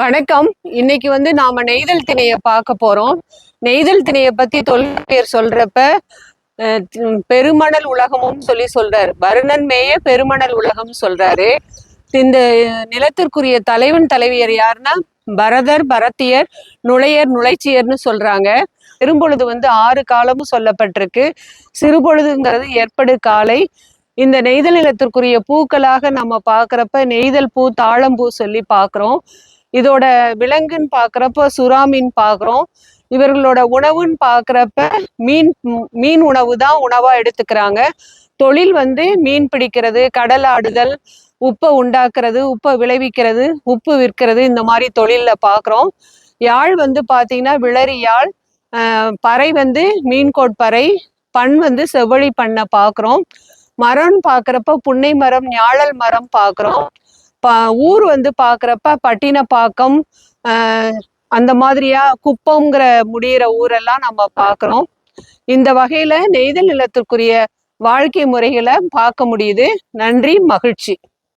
வணக்கம். இன்னைக்கு நாம நெய்தல் திணையை பார்க்க போறோம். நெய்தல் திணையை பத்தி தொல்காப்பியர் சொல்றப்ப பெருமணல் உலகமும் சொல்றாரு. வருணன் மேய பெருமணல் உலகம் சொல்றாரு. இந்த நிலத்திற்குரிய தலைவன் தலைவியர் யாருன்னா பரதர் பரத்தியர் நுழையர் நுழைச்சியர்னு சொல்றாங்க. பெரும்பொழுது 6 காலமும் சொல்லப்பட்டிருக்கு. சிறுபொழுதுங்கிறது ஏற்படு காலை. இந்த நெய்தல் நிலத்திற்குரிய பூக்களாக நம்ம பார்க்குறப்ப நெய்தல் பூ தாழம்பூ சொல்லி பார்க்குறோம். இதோட விலங்குன்னு பார்க்குறப்ப சுறா மீன் பார்க்குறோம். இவர்களோட உணவுன்னு பார்க்குறப்ப மீன் உணவு தான் உணவாக எடுத்துக்கிறாங்க. தொழில் மீன் பிடிக்கிறது, கடல் ஆடுதல், உப்பை உண்டாக்குறது, உப்பை விளைவிக்கிறது, உப்பு விற்கிறது, இந்த மாதிரி தொழிலில் பார்க்குறோம். யாழ் பார்த்தீங்கன்னா விளரி யாழ், பறை மீன்கோட்பறை, பண் செவ்வழி பண்ணை பார்க்குறோம். மரம்னு பார்க்குறப்ப புன்னை மரம், ஞாழல் மரம் பார்க்குறோம். ஊர் பார்க்குறப்ப பட்டினப்பாக்கம், அந்த மாதிரியா குப்பம்ங்கிற முடிகிற ஊரெல்லாம் நம்ம பார்க்குறோம். இந்த வகையில நெய்தல் நிலத்திற்குரிய வாழ்க்கை முறைகளை பார்க்க முடியுது. நன்றி, மகிழ்ச்சி.